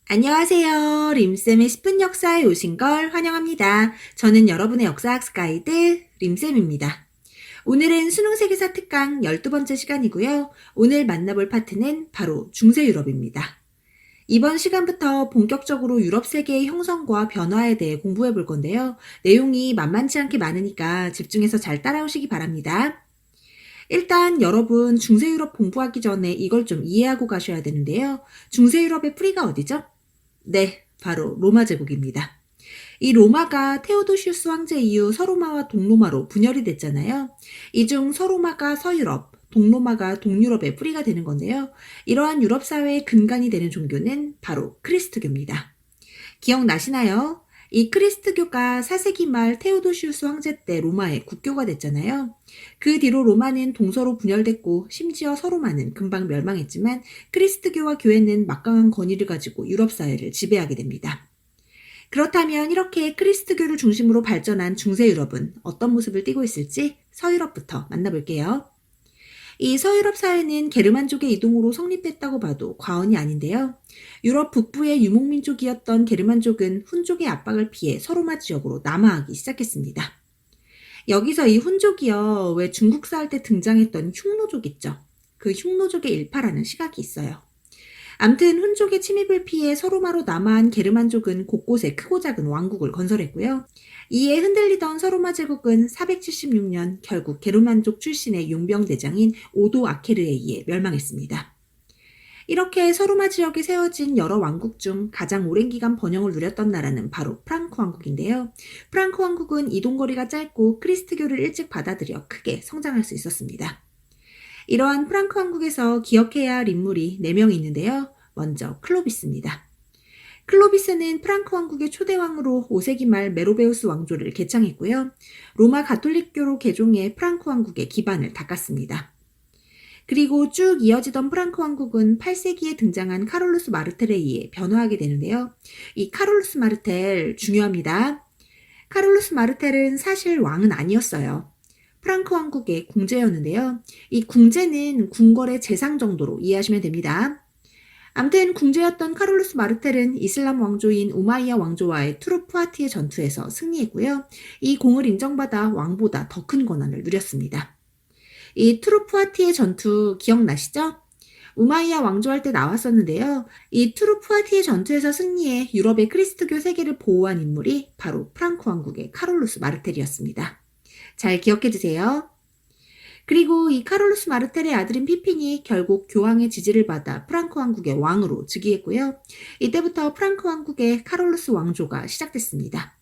안녕하세요. 림쌤의 10분 역사에 오신 걸 환영합니다. 저는 여러분의 역사학습 가이드 림쌤입니다. 오늘은 수능 세계사 특강 12번째 시간이고요. 오늘 만나볼 파트는 바로 중세 유럽입니다. 이번 시간부터 본격적으로 유럽 세계의 형성과 변화에 대해 공부해 볼 건데요. 내용이 만만치 않게 많으니까 집중해서 잘 따라오시기 바랍니다. 일단 여러분 중세 유럽 공부하기 전에 이걸 좀 이해하고 가셔야 되는데요. 중세 유럽의 뿌리가 어디죠? 네, 바로 로마 제국입니다. 이 로마가 테오도시우스 황제 이후 서로마와 동로마로 분열이 됐잖아요. 이 중 서로마가 서유럽, 동로마가 동유럽의 뿌리가 되는 건데요. 이러한 유럽 사회의 근간이 되는 종교는 바로 크리스트교입니다. 기억나시나요? 이 크리스트교가 4세기 말 테오도시우스 황제 때 로마의 국교가 됐잖아요. 그 뒤로 로마는 동서로 분열됐고 심지어 서로마는 금방 멸망했지만 크리스트교와 교회는 막강한 권위를 가지고 유럽 사회를 지배하게 됩니다. 그렇다면 이렇게 크리스트교를 중심으로 발전한 중세 유럽은 어떤 모습을 띠고 있을지 서유럽부터 만나볼게요. 이 서유럽 사회는 게르만족의 이동으로 성립됐다고 봐도 과언이 아닌데요. 유럽 북부의 유목민족이었던 게르만족은 훈족의 압박을 피해 서로마 지역으로 남하하기 시작했습니다. 여기서 이 훈족이요, 왜 중국사 할 때 등장했던 흉노족 있죠? 그 흉노족의 일파라는 시각이 있어요. 암튼 훈족의 침입을 피해 서로마로 남하한 게르만족은 곳곳에 크고 작은 왕국을 건설했고요. 이에 흔들리던 서로마 제국은 476년 결국 게르만족 출신의 용병대장인 오도 아케르에 의해 멸망했습니다. 이렇게 서로마 지역에 세워진 여러 왕국 중 가장 오랜 기간 번영을 누렸던 나라는 바로 프랑크 왕국인데요. 프랑크 왕국은 이동거리가 짧고 크리스트교를 일찍 받아들여 크게 성장할 수 있었습니다. 이러한 프랑크 왕국에서 기억해야 할 인물이 4명 있는데요. 먼저 클로비스입니다. 클로비스는 프랑크 왕국의 초대왕으로 5세기 말 메로베우스 왕조를 개창했고요. 로마 가톨릭교로 개종해 프랑크 왕국의 기반을 닦았습니다. 그리고 쭉 이어지던 프랑크 왕국은 8세기에 등장한 카롤루스 마르텔에 의해 변화하게 되는데요. 이 카롤루스 마르텔 중요합니다. 카롤루스 마르텔은 사실 왕은 아니었어요. 프랑크 왕국의 궁제였는데요. 이 궁제는 궁궐의 재상 정도로 이해하시면 됩니다. 암튼 궁제였던 카롤루스 마르텔은 이슬람 왕조인 우마이야 왕조와의 투르푸아티의 전투에서 승리했고요. 이 공을 인정받아 왕보다 더 큰 권한을 누렸습니다. 이 투르푸아티의 전투 기억나시죠? 우마이야 왕조할 때 나왔었는데요. 이 투르푸아티의 전투에서 승리해 유럽의 크리스트교 세계를 보호한 인물이 바로 프랑크 왕국의 카롤루스 마르텔이었습니다. 잘 기억해 두세요. 그리고 이 카롤루스 마르텔의 아들인 피핀이 결국 교황의 지지를 받아 프랑크 왕국의 왕으로 즉위했고요. 이때부터 프랑크 왕국의 카롤루스 왕조가 시작됐습니다.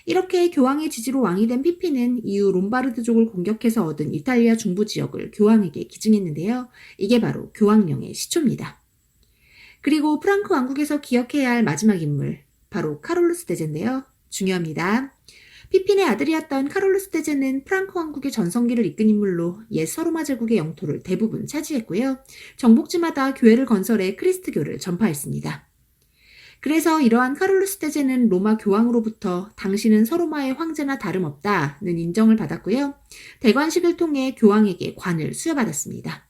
이렇게 교황의 지지로 왕이 된 피핀은 이후 롬바르드족을 공격해서 얻은 이탈리아 중부 지역을 교황에게 기증했는데요. 이게 바로 교황령의 시초입니다. 그리고 프랑크 왕국에서 기억해야 할 마지막 인물, 바로 카롤루스 대제인데요. 중요합니다. 피핀의 아들이었던 카롤루스 대제는 프랑크 왕국의 전성기를 이끈 인물로 옛 서로마 제국의 영토를 대부분 차지했고요. 정복지마다 교회를 건설해 크리스트교를 전파했습니다. 그래서 이러한 카롤루스 대제는 로마 교황으로부터 당신은 서로마의 황제나 다름없다는 인정을 받았고요. 대관식을 통해 교황에게 관을 수여받았습니다.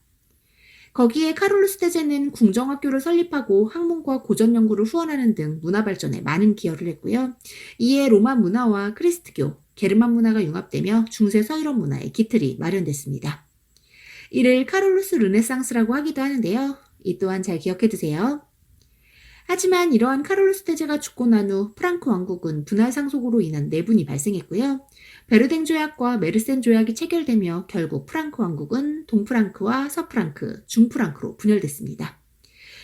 거기에 카롤루스 대제는 궁정학교를 설립하고 학문과 고전 연구를 후원하는 등 문화 발전에 많은 기여를 했고요. 이에 로마 문화와 크리스트교, 게르만 문화가 융합되며 중세 서유럽 문화의 기틀이 마련됐습니다. 이를 카롤루스 르네상스라고 하기도 하는데요. 이 또한 잘 기억해 두세요. 하지만 이러한 카롤루스 대제가 죽고 난 후 프랑크 왕국은 분할 상속으로 인한 내분이 발생했고요. 베르댕 조약과 메르센 조약이 체결되며 결국 프랑크 왕국은 동프랑크와 서프랑크, 중프랑크로 분열됐습니다.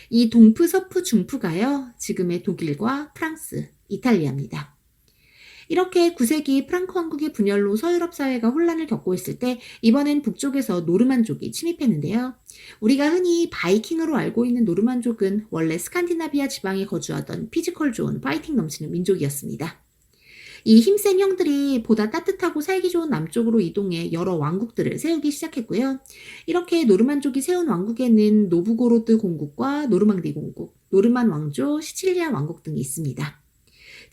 이 동프, 서프, 중프가요, 지금의 독일과 프랑스, 이탈리아입니다. 이렇게 9세기 프랑크 왕국의 분열로 서유럽 사회가 혼란을 겪고 있을 때 이번엔 북쪽에서 노르만족이 침입했는데요. 우리가 흔히 바이킹으로 알고 있는 노르만족은 원래 스칸디나비아 지방에 거주하던 피지컬 좋은 파이팅 넘치는 민족이었습니다. 이 힘센 형들이 보다 따뜻하고 살기 좋은 남쪽으로 이동해 여러 왕국들을 세우기 시작했고요. 이렇게 노르만족이 세운 왕국에는 노브고로드 공국과 노르망디 공국, 노르만 왕조, 시칠리아 왕국 등이 있습니다.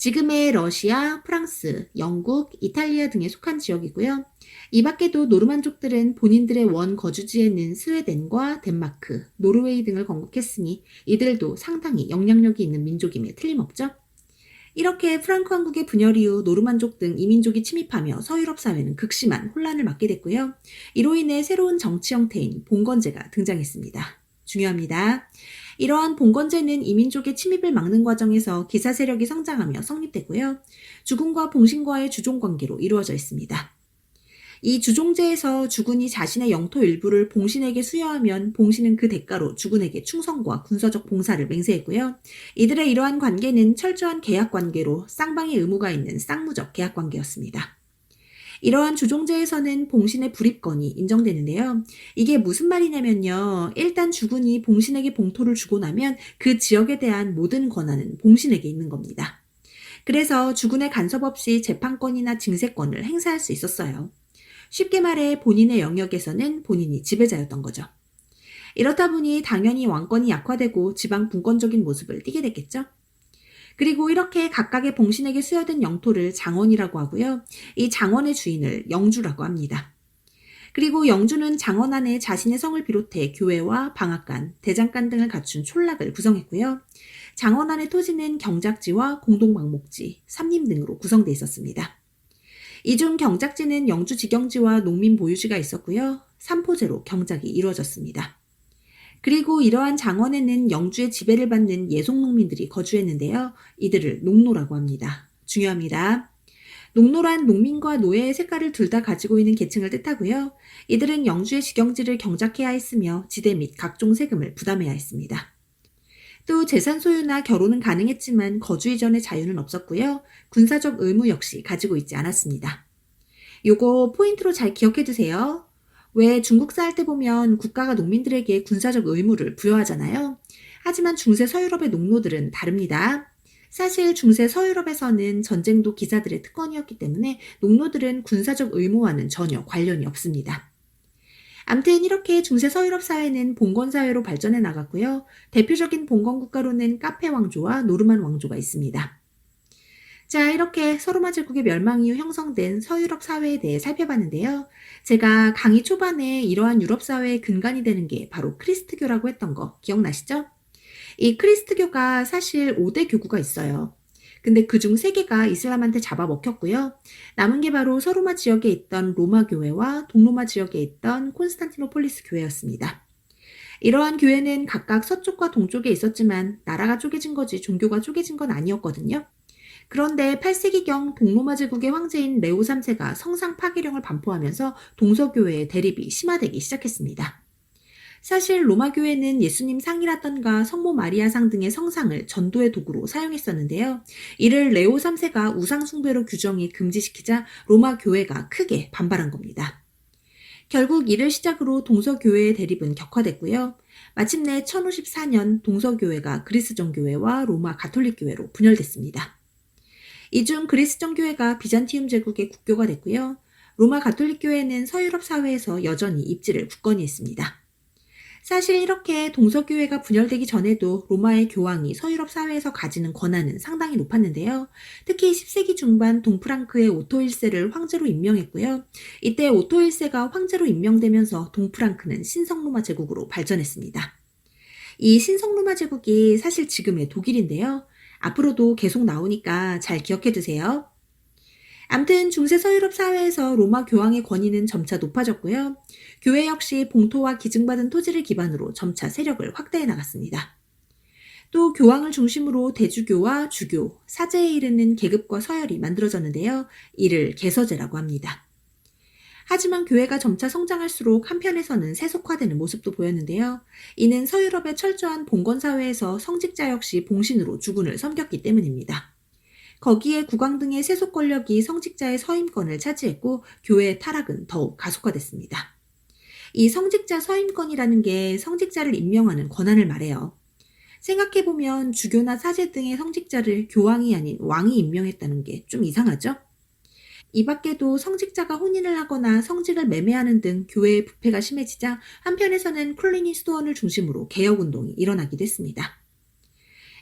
지금의 러시아, 프랑스, 영국, 이탈리아 등에 속한 지역이고요. 이 밖에도 노르만족들은 본인들의 원 거주지에는 스웨덴과 덴마크, 노르웨이 등을 건국했으니 이들도 상당히 영향력이 있는 민족임에 틀림없죠. 이렇게 프랑크 왕국의 분열 이후 노르만족 등 이민족이 침입하며 서유럽 사회는 극심한 혼란을 맞게 됐고요. 이로 인해 새로운 정치 형태인 봉건제가 등장했습니다. 중요합니다. 이러한 봉건제는 이민족의 침입을 막는 과정에서 기사 세력이 성장하며 성립됐고요. 주군과 봉신과의 주종 관계로 이루어져 있습니다. 이 주종제에서 주군이 자신의 영토 일부를 봉신에게 수여하면 봉신은 그 대가로 주군에게 충성과 군사적 봉사를 맹세했고요. 이들의 이러한 관계는 철저한 계약 관계로 쌍방의 의무가 있는 쌍무적 계약 관계였습니다. 이러한 주종제에서는 봉신의 불입권이 인정되는데요. 이게 무슨 말이냐면요. 일단 주군이 봉신에게 봉토를 주고 나면 그 지역에 대한 모든 권한은 봉신에게 있는 겁니다. 그래서 주군의 간섭 없이 재판권이나 징세권을 행사할 수 있었어요. 쉽게 말해 본인의 영역에서는 본인이 지배자였던 거죠. 이렇다 보니 당연히 왕권이 약화되고 지방 분권적인 모습을 띠게 됐겠죠. 그리고 이렇게 각각의 봉신에게 수여된 영토를 장원이라고 하고요. 이 장원의 주인을 영주라고 합니다. 그리고 영주는 장원 안에 자신의 성을 비롯해 교회와 방앗간, 대장간 등을 갖춘 촌락을 구성했고요. 장원 안의 토지는 경작지와 공동방목지, 삼림 등으로 구성되어 있었습니다. 이 중 경작지는 영주 직영지와 농민 보유지가 있었고요. 삼포제로 경작이 이루어졌습니다. 그리고 이러한 장원에는 영주의 지배를 받는 예속농민들이 거주했는데요. 이들을 농노라고 합니다. 중요합니다. 농노란 농민과 노예의 색깔을 둘 다 가지고 있는 계층을 뜻하고요. 이들은 영주의 직영지를 경작해야 했으며 지대 및 각종 세금을 부담해야 했습니다. 또 재산 소유나 결혼은 가능했지만 거주 이전의 자유는 없었고요. 군사적 의무 역시 가지고 있지 않았습니다. 요거 포인트로 잘 기억해 두세요. 왜 중국사 할 때 보면 국가가 농민들에게 군사적 의무를 부여하잖아요. 하지만 중세 서유럽의 농노들은 다릅니다. 사실 중세 서유럽에서는 전쟁도 기사들의 특권이었기 때문에 농노들은 군사적 의무와는 전혀 관련이 없습니다. 암튼 이렇게 중세 서유럽 사회는 봉건사회로 발전해 나갔고요. 대표적인 봉건 국가로는 카페 왕조와 노르만 왕조가 있습니다. 자, 이렇게 서로마 제국의 멸망 이후 형성된 서유럽 사회에 대해 살펴봤는데요. 제가 강의 초반에 이러한 유럽 사회의 근간이 되는 게 바로 크리스트교라고 했던 거 기억나시죠? 이 크리스트교가 사실 5대 교구가 있어요. 근데 그중 3개가 이슬람한테 잡아먹혔고요. 남은 게 바로 서로마 지역에 있던 로마 교회와 동로마 지역에 있던 콘스탄티노폴리스 교회였습니다. 이러한 교회는 각각 서쪽과 동쪽에 있었지만 나라가 쪼개진 거지 종교가 쪼개진 건 아니었거든요. 그런데 8세기경 동로마 제국의 황제인 레오 3세가 성상 파괴령을 반포하면서 동서교회의 대립이 심화되기 시작했습니다. 사실 로마 교회는 예수님 상이라던가 성모 마리아 상 등의 성상을 전도의 도구로 사용했었는데요. 이를 레오 3세가 우상 숭배로 규정이 금지시키자 로마 교회가 크게 반발한 겁니다. 결국 이를 시작으로 동서교회의 대립은 격화됐고요. 마침내 1054년 동서교회가 그리스정 교회와 로마 가톨릭 교회로 분열됐습니다. 이 중 그리스정 교회가 비잔티움 제국의 국교가 됐고요. 로마 가톨릭 교회는 서유럽 사회에서 여전히 입지를 굳건히 했습니다. 사실 이렇게 동서교회가 분열되기 전에도 로마의 교황이 서유럽 사회에서 가지는 권한은 상당히 높았는데요. 특히 10세기 중반 동프랑크의 오토 1세를 황제로 임명했고요. 이때 오토 1세가 황제로 임명되면서 동프랑크는 신성로마 제국으로 발전했습니다. 이 신성로마 제국이 사실 지금의 독일인데요. 앞으로도 계속 나오니까 잘 기억해 두세요. 암튼 중세 서유럽 사회에서 로마 교황의 권위는 점차 높아졌고요. 교회 역시 봉토와 기증받은 토지를 기반으로 점차 세력을 확대해 나갔습니다. 또 교황을 중심으로 대주교와 주교, 사제에 이르는 계급과 서열이 만들어졌는데요. 이를 개서제라고 합니다. 하지만 교회가 점차 성장할수록 한편에서는 세속화되는 모습도 보였는데요. 이는 서유럽의 철저한 봉건사회에서 성직자 역시 봉신으로 주군을 섬겼기 때문입니다. 거기에 국왕 등의 세속 권력이 성직자의 서임권을 차지했고 교회의 타락은 더욱 가속화됐습니다. 이 성직자 서임권이라는 게 성직자를 임명하는 권한을 말해요. 생각해보면 주교나 사제 등의 성직자를 교황이 아닌 왕이 임명했다는 게 좀 이상하죠? 이 밖에도 성직자가 혼인을 하거나 성직을 매매하는 등 교회의 부패가 심해지자 한편에서는 콜리니 수도원을 중심으로 개혁운동이 일어나기도 했습니다.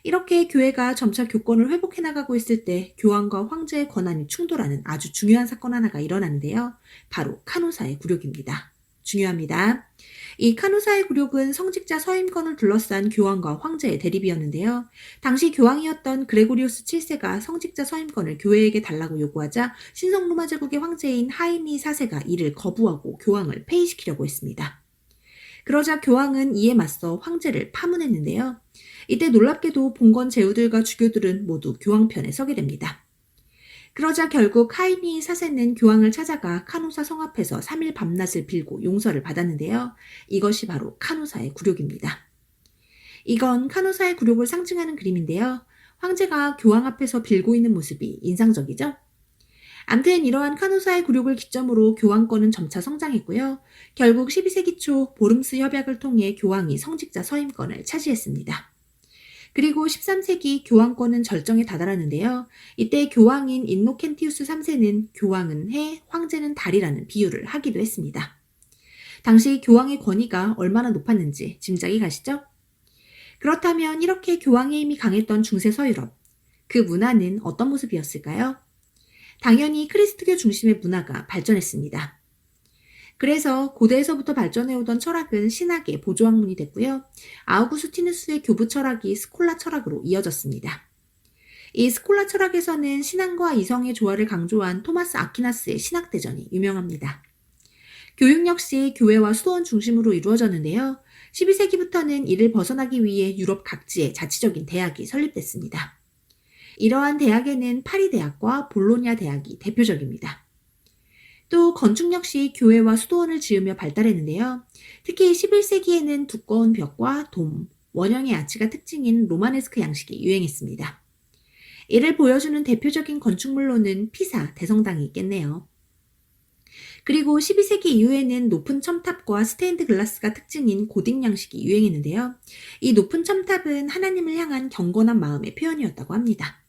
이렇게 교회가 점차 교권을 회복해 나가고 있을 때 교황과 황제의 권한이 충돌하는 아주 중요한 사건 하나가 일어나는데요. 바로 카노사의 굴욕입니다. 중요합니다. 이 카노사의 굴욕은 성직자 서임권을 둘러싼 교황과 황제의 대립이었는데요. 당시 교황이었던 그레고리우스 7세가 성직자 서임권을 교회에게 달라고 요구하자 신성 로마 제국의 황제인 하이미 4세가 이를 거부하고 교황을 폐위시키려고 했습니다. 그러자 교황은 이에 맞서 황제를 파문했는데요. 이때 놀랍게도 봉건 제후들과 주교들은 모두 교황 편에 서게 됩니다. 그러자 결국 하이미 4세는 교황을 찾아가 카노사 성 앞에서 3일 밤낮을 빌고 용서를 받았는데요. 이것이 바로 카노사의 굴욕입니다. 이건 카노사의 굴욕을 상징하는 그림인데요. 황제가 교황 앞에서 빌고 있는 모습이 인상적이죠? 암튼 이러한 카노사의 굴욕을 기점으로 교황권은 점차 성장했고요. 결국 12세기 초 보름스 협약을 통해 교황이 성직자 서임권을 차지했습니다. 그리고 13세기 교황권은 절정에 다다랐는데요. 이때 교황인 인노켄티우스 3세는 교황은 해, 황제는 달이라는 비유를 하기도 했습니다. 당시 교황의 권위가 얼마나 높았는지 짐작이 가시죠? 그렇다면 이렇게 교황의 힘이 강했던 중세 서유럽, 그 문화는 어떤 모습이었을까요? 당연히 크리스트교 중심의 문화가 발전했습니다. 그래서 고대에서부터 발전해오던 철학은 신학의 보조학문이 됐고요. 아우구스티누스의 교부 철학이 스콜라 철학으로 이어졌습니다. 이 스콜라 철학에서는 신앙과 이성의 조화를 강조한 토마스 아퀴나스의 신학대전이 유명합니다. 교육 역시 교회와 수도원 중심으로 이루어졌는데요. 12세기부터는 이를 벗어나기 위해 유럽 각지에 자치적인 대학이 설립됐습니다. 이러한 대학에는 파리 대학과 볼로냐 대학이 대표적입니다. 또 건축 역시 교회와 수도원을 지으며 발달했는데요. 특히 11세기에는 두꺼운 벽과 돔, 원형의 아치가 특징인 로마네스크 양식이 유행했습니다. 이를 보여주는 대표적인 건축물로는 피사 대성당이 있겠네요. 그리고 12세기 이후에는 높은 첨탑과 스테인드 글라스가 특징인 고딕 양식이 유행했는데요. 이 높은 첨탑은 하나님을 향한 경건한 마음의 표현이었다고 합니다.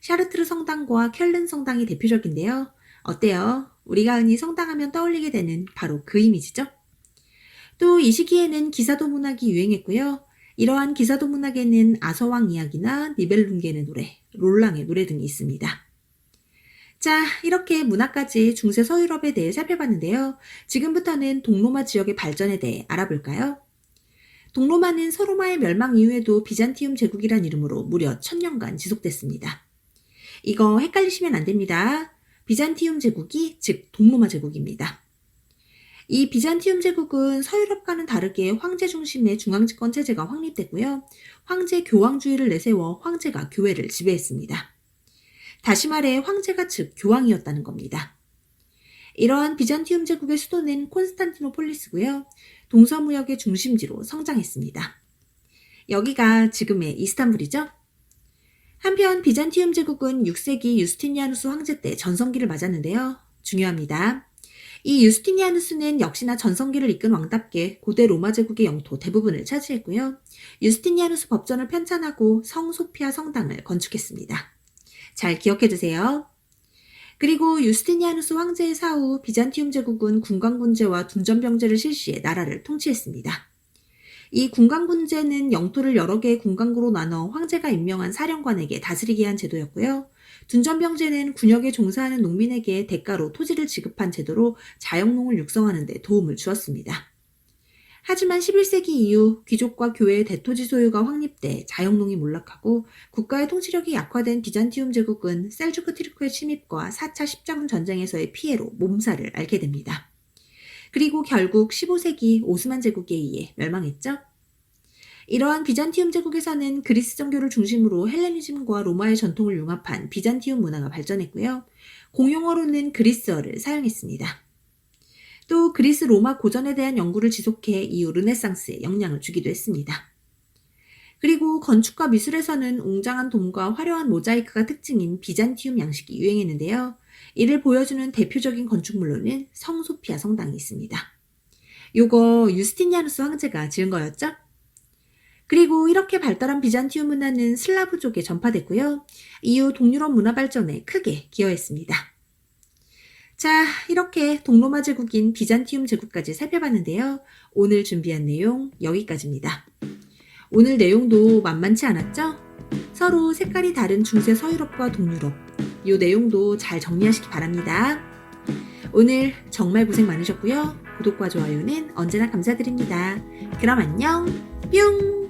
샤르트르 성당과 켈른 성당이 대표적인데요. 어때요? 우리가 흔히 성당하면 떠올리게 되는 바로 그 이미지죠? 또 이 시기에는 기사도 문학이 유행했고요. 이러한 기사도 문학에는 아서왕 이야기나 니벨룽겐의 노래, 롤랑의 노래 등이 있습니다. 자, 이렇게 문학까지 중세 서유럽에 대해 살펴봤는데요. 지금부터는 동로마 지역의 발전에 대해 알아볼까요? 동로마는 서로마의 멸망 이후에도 비잔티움 제국이란 이름으로 무려 1000년간 지속됐습니다. 이거 헷갈리시면 안 됩니다. 비잔티움 제국이 즉 동로마 제국입니다. 이 비잔티움 제국은 서유럽과는 다르게 황제 중심의 중앙집권 체제가 확립됐고요. 황제 교황주의를 내세워 황제가 교회를 지배했습니다. 다시 말해 황제가 즉 교황이었다는 겁니다. 이러한 비잔티움 제국의 수도는 콘스탄티노폴리스고요. 동서무역의 중심지로 성장했습니다. 여기가 지금의 이스탄불이죠. 한편 비잔티움 제국은 6세기 유스티니아누스 황제 때 전성기를 맞았는데요. 중요합니다. 이 유스티니아누스는 역시나 전성기를 이끈 왕답게 고대 로마 제국의 영토 대부분을 차지했고요. 유스티니아누스 법전을 편찬하고 성 소피아 성당을 건축했습니다. 잘 기억해두세요. 그리고 유스티니아누스 황제의 사후 비잔티움 제국은 군강군제와 둔전병제를 실시해 나라를 통치했습니다. 이 군강군제는 영토를 여러 개의 군강구로 나눠 황제가 임명한 사령관에게 다스리게 한 제도였고요. 둔전병제는 군역에 종사하는 농민에게 대가로 토지를 지급한 제도로 자영농을 육성하는 데 도움을 주었습니다. 하지만 11세기 이후 귀족과 교회의 대토지 소유가 확립돼 자영농이 몰락하고 국가의 통치력이 약화된 비잔티움 제국은 셀주크 티르크의 침입과 4차 십자군 전쟁에서의 피해로 몸살을 앓게 됩니다. 그리고 결국 15세기 오스만 제국에 의해 멸망했죠. 이러한 비잔티움 제국에서는 그리스 정교를 중심으로 헬레니즘과 로마의 전통을 융합한 비잔티움 문화가 발전했고요. 공용어로는 그리스어를 사용했습니다. 또 그리스 로마 고전에 대한 연구를 지속해 이후 르네상스에 영향을 주기도 했습니다. 그리고 건축과 미술에서는 웅장한 돔과 화려한 모자이크가 특징인 비잔티움 양식이 유행했는데요. 이를 보여주는 대표적인 건축물로는 성 소피아 성당이 있습니다. 요거 유스티니아누스 황제가 지은 거였죠? 그리고 이렇게 발달한 비잔티움 문화는 슬라브족에 전파됐고요. 이후 동유럽 문화 발전에 크게 기여했습니다. 자, 이렇게 동로마 제국인 비잔티움 제국까지 살펴봤는데요. 오늘 준비한 내용 여기까지입니다. 오늘 내용도 만만치 않았죠? 서로 색깔이 다른 중세 서유럽과 동유럽, 이 내용도 잘 정리하시기 바랍니다. 오늘 정말 고생 많으셨고요. 구독과 좋아요는 언제나 감사드립니다. 그럼 안녕, 뿅!